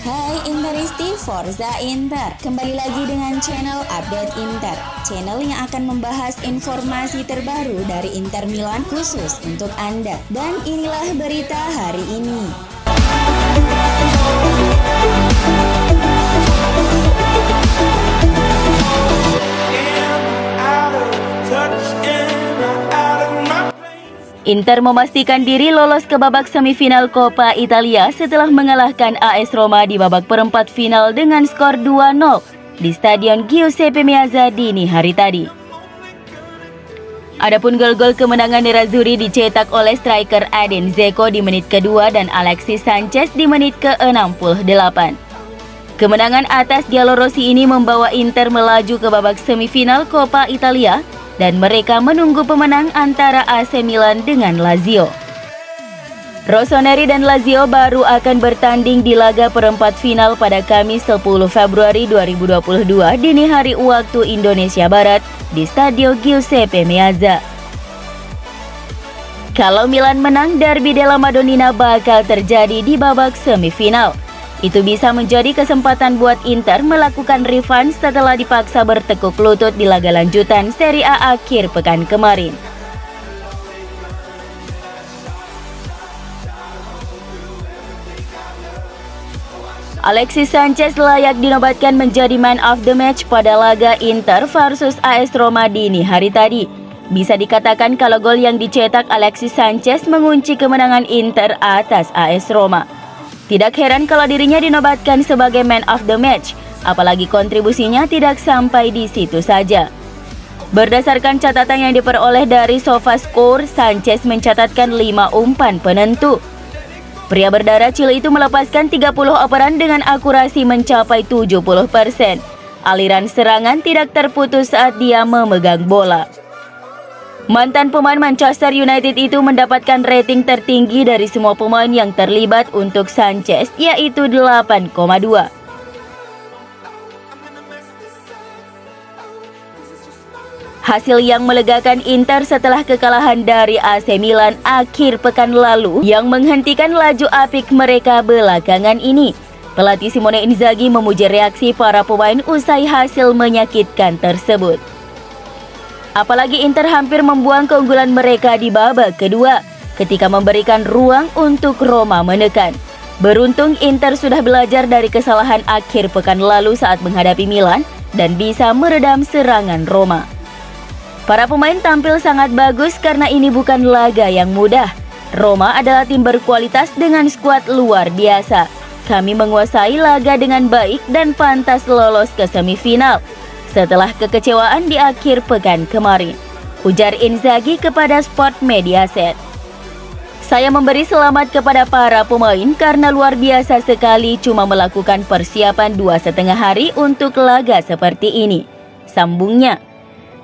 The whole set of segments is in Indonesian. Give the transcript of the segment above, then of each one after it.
Hai Interisti Forza Inter, kembali lagi dengan channel Update Inter, channel yang akan membahas informasi terbaru dari Inter Milan khusus untuk Anda. Dan inilah berita hari ini. Inter memastikan diri lolos ke babak semifinal Coppa Italia setelah mengalahkan AS Roma di babak perempat final dengan skor 2-0 di Stadion Giuseppe Meazza dini hari tadi. Adapun gol-gol kemenangan Nerazzurri dicetak oleh striker Edin Dzeko di menit kedua dan Alexis Sanchez di menit ke-68. Kemenangan atas Giallorossi ini membawa Inter melaju ke babak semifinal Coppa Italia dan mereka menunggu pemenang antara AC Milan dengan Lazio. Rossoneri dan Lazio baru akan bertanding di laga perempat final pada Kamis 10 Februari 2022 dini hari waktu Indonesia Barat di Stadio Giuseppe Meazza. Kalau Milan menang, derby della Madonnina bakal terjadi di babak semifinal. Itu bisa menjadi kesempatan buat Inter melakukan revenge setelah dipaksa bertekuk lutut di laga lanjutan Serie A akhir pekan kemarin. Alexis Sanchez layak dinobatkan menjadi man of the match pada laga Inter versus AS Roma dini hari tadi. Bisa dikatakan kalau gol yang dicetak Alexis Sanchez mengunci kemenangan Inter atas AS Roma. Tidak heran kalau dirinya dinobatkan sebagai man of the match, apalagi kontribusinya tidak sampai di situ saja. Berdasarkan catatan yang diperoleh dari SofaScore, Sanchez mencatatkan 5 umpan penentu. Pria berdarah Chile itu melepaskan 30 operan dengan akurasi mencapai 70%. Aliran serangan tidak terputus saat dia memegang bola. Mantan pemain Manchester United itu mendapatkan rating tertinggi dari semua pemain yang terlibat untuk Sanchez, yaitu 8,2. Hasil yang melegakan Inter setelah kekalahan dari AC Milan akhir pekan lalu yang menghentikan laju apik mereka belakangan ini. Pelatih Simone Inzaghi memuji reaksi para pemain usai hasil menyakitkan tersebut. Apalagi Inter hampir membuang keunggulan mereka di babak kedua ketika memberikan ruang untuk Roma menekan. Beruntung Inter sudah belajar dari kesalahan akhir pekan lalu saat menghadapi Milan dan bisa meredam serangan Roma. Para pemain tampil sangat bagus karena ini bukan laga yang mudah. Roma adalah tim berkualitas dengan skuad luar biasa. Kami menguasai laga dengan baik dan pantas lolos ke semifinal setelah kekecewaan di akhir pekan kemarin, ujar Inzaghi kepada Sport Mediaset. Saya memberi selamat kepada para pemain karena luar biasa sekali cuma melakukan persiapan 2,5 hari untuk laga seperti ini, sambungnya.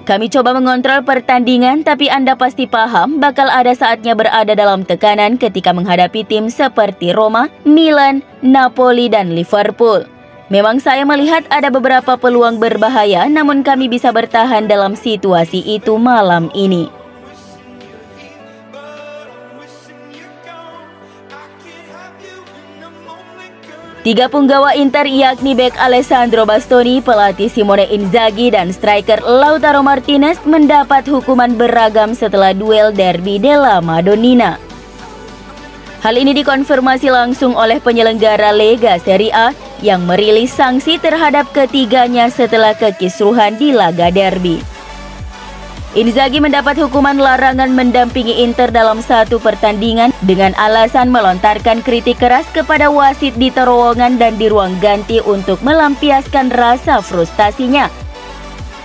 Kami coba mengontrol pertandingan tapi Anda pasti paham bakal ada saatnya berada dalam tekanan ketika menghadapi tim seperti Roma, Milan, Napoli, dan Liverpool. Memang saya melihat ada beberapa peluang berbahaya, namun kami bisa bertahan dalam situasi itu malam ini. Tiga punggawa Inter yakni bek Alessandro Bastoni, pelatih Simone Inzaghi, dan striker Lautaro Martinez mendapat hukuman beragam setelah duel derby della Madonnina. Hal ini dikonfirmasi langsung oleh penyelenggara Lega Serie A yang merilis sanksi terhadap ketiganya setelah kekisruhan di laga derby. Inzaghi mendapat hukuman larangan mendampingi Inter dalam satu pertandingan dengan alasan melontarkan kritik keras kepada wasit di terowongan dan di ruang ganti untuk melampiaskan rasa frustasinya.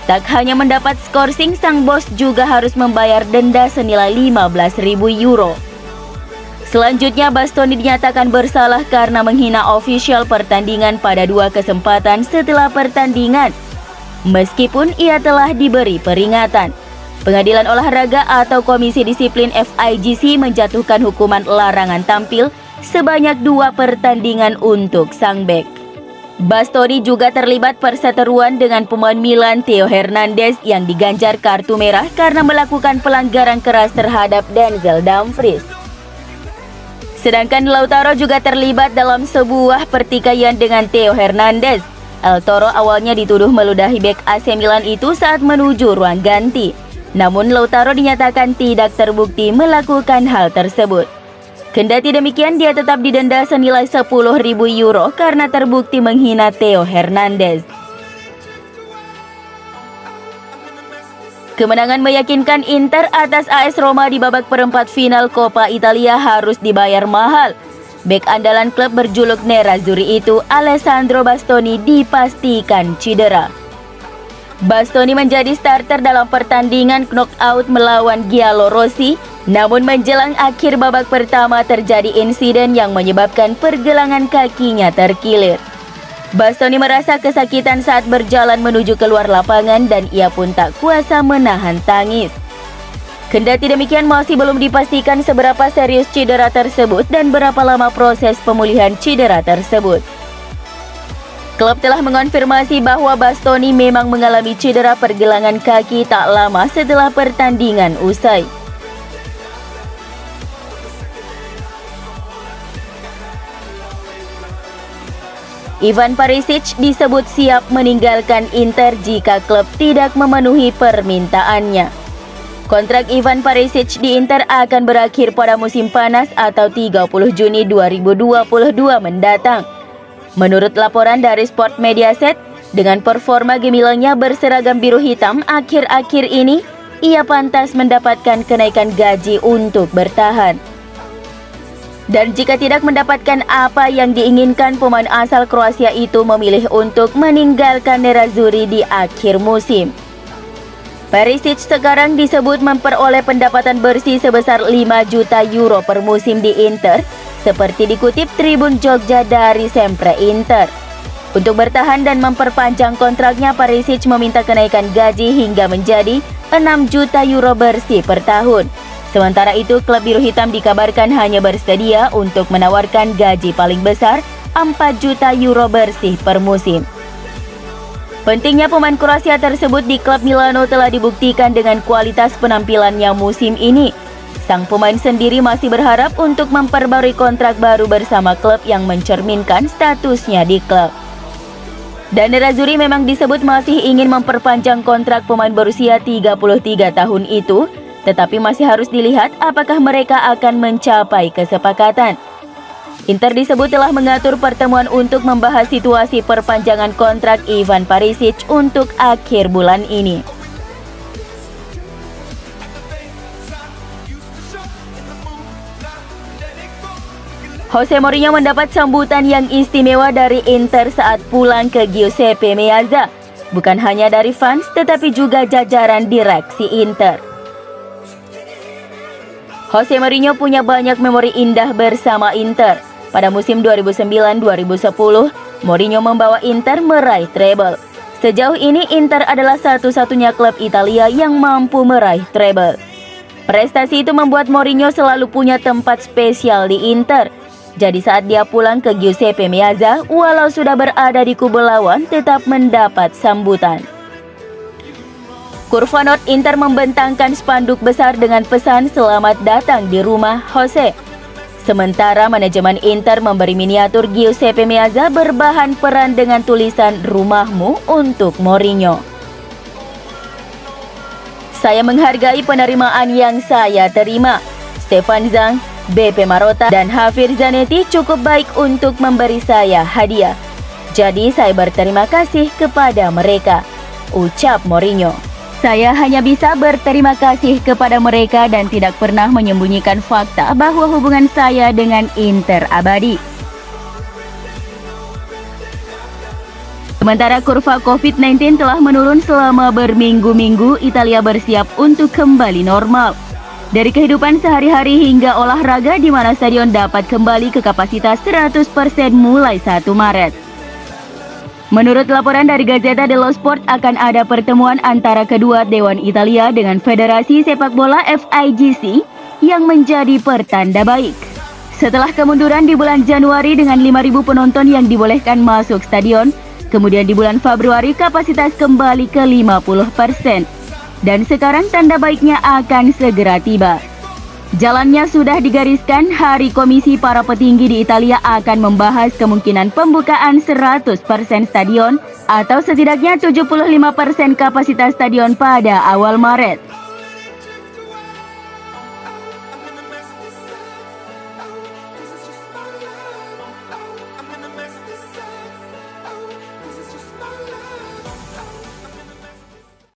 Tak hanya mendapat skorsing, sang bos juga harus membayar denda senilai 15.000 euro. Selanjutnya, Bastoni dinyatakan bersalah karena menghina ofisial pertandingan pada 2 kesempatan setelah pertandingan, meskipun ia telah diberi peringatan. Pengadilan Olahraga atau Komisi Disiplin FIGC menjatuhkan hukuman larangan tampil sebanyak 2 pertandingan untuk sang bek. Bastoni juga terlibat perseteruan dengan pemain Milan Theo Hernandez yang diganjar kartu merah karena melakukan pelanggaran keras terhadap Denzel Dumfries. Sedangkan Lautaro juga terlibat dalam sebuah pertikaian dengan Theo Hernandez. El Toro awalnya dituduh meludahi bek AC Milan itu saat menuju ruang ganti. Namun Lautaro dinyatakan tidak terbukti melakukan hal tersebut. Kendati demikian, dia tetap didenda senilai 10.000 euro karena terbukti menghina Theo Hernandez. Kemenangan meyakinkan Inter atas AS Roma di babak perempat final Coppa Italia harus dibayar mahal. Bek andalan klub berjuluk Nerazzurri itu, Alessandro Bastoni, dipastikan cedera. Bastoni menjadi starter dalam pertandingan knockout melawan Giallorossi, namun menjelang akhir babak pertama terjadi insiden yang menyebabkan pergelangan kakinya terkilir. Bastoni merasa kesakitan saat berjalan menuju keluar lapangan dan ia pun tak kuasa menahan tangis. Kendati demikian, masih belum dipastikan seberapa serius cedera tersebut dan berapa lama proses pemulihan cedera tersebut. Klub telah mengonfirmasi bahwa Bastoni memang mengalami cedera pergelangan kaki tak lama setelah pertandingan usai. Ivan Perisic disebut siap meninggalkan Inter jika klub tidak memenuhi permintaannya. Kontrak Ivan Perisic di Inter akan berakhir pada musim panas atau 30 Juni 2022 mendatang. Menurut laporan dari Sport Mediaset, dengan performa gemilangnya berseragam biru hitam akhir-akhir ini, ia pantas mendapatkan kenaikan gaji untuk bertahan. Dan jika tidak mendapatkan apa yang diinginkan, pemain asal Kroasia itu memilih untuk meninggalkan Nerazzurri di akhir musim. Perisic sekarang disebut memperoleh pendapatan bersih sebesar 5 juta euro per musim di Inter, seperti dikutip Tribun Jogja dari Sempre Inter. Untuk bertahan dan memperpanjang kontraknya, Perisic meminta kenaikan gaji hingga menjadi 6 juta euro bersih per tahun. Sementara itu, klub biru hitam dikabarkan hanya bersedia untuk menawarkan gaji paling besar 4 juta euro bersih per musim. Pentingnya pemain Kroasia tersebut di klub Milano telah dibuktikan dengan kualitas penampilannya musim ini. Sang pemain sendiri masih berharap untuk memperbarui kontrak baru bersama klub yang mencerminkan statusnya di klub. Dan Nerazzurri memang disebut masih ingin memperpanjang kontrak pemain berusia 33 tahun itu, tetapi masih harus dilihat apakah mereka akan mencapai kesepakatan. Inter disebut telah mengatur pertemuan untuk membahas situasi perpanjangan kontrak Ivan Perisic untuk akhir bulan ini. Jose Mourinho mendapat sambutan yang istimewa dari Inter saat pulang ke Giuseppe Meazza, bukan hanya dari fans tetapi juga jajaran direksi Inter. Jose Mourinho punya banyak memori indah bersama Inter. Pada musim 2009-2010, Mourinho membawa Inter meraih treble. Sejauh ini Inter adalah satu-satunya klub Italia yang mampu meraih treble. Prestasi itu membuat Mourinho selalu punya tempat spesial di Inter. Jadi saat dia pulang ke Giuseppe Meazza, walau sudah berada di kubu lawan, tetap mendapat sambutan. Kurva Nord Inter membentangkan spanduk besar dengan pesan "Selamat datang di rumah Jose". Sementara manajemen Inter memberi miniatur Giuseppe Meazza berbahan peran dengan tulisan "Rumahmu" untuk Mourinho. Saya menghargai penerimaan yang saya terima. Stefan Zhang, BP Marotta, dan Javier Zanetti cukup baik untuk memberi saya hadiah. Jadi saya berterima kasih kepada mereka, ucap Mourinho. Saya hanya bisa berterima kasih kepada mereka dan tidak pernah menyembunyikan fakta bahwa hubungan saya dengan Inter abadi. Sementara kurva COVID-19 telah menurun selama berminggu-minggu, Italia bersiap untuk kembali normal. Dari kehidupan sehari-hari hingga olahraga di mana stadion dapat kembali ke kapasitas 100% mulai 1 Maret. Menurut laporan dari Gazzetta dello Sport, akan ada pertemuan antara kedua Dewan Italia dengan Federasi Sepak Bola FIGC yang menjadi pertanda baik. Setelah kemunduran di bulan Januari dengan 5.000 penonton yang dibolehkan masuk stadion, kemudian di bulan Februari kapasitas kembali ke 50%. Dan sekarang tanda baiknya akan segera tiba. Jalannya sudah digariskan, hari komisi para petinggi di Italia akan membahas kemungkinan pembukaan 100% stadion atau setidaknya 75% kapasitas stadion pada awal Maret.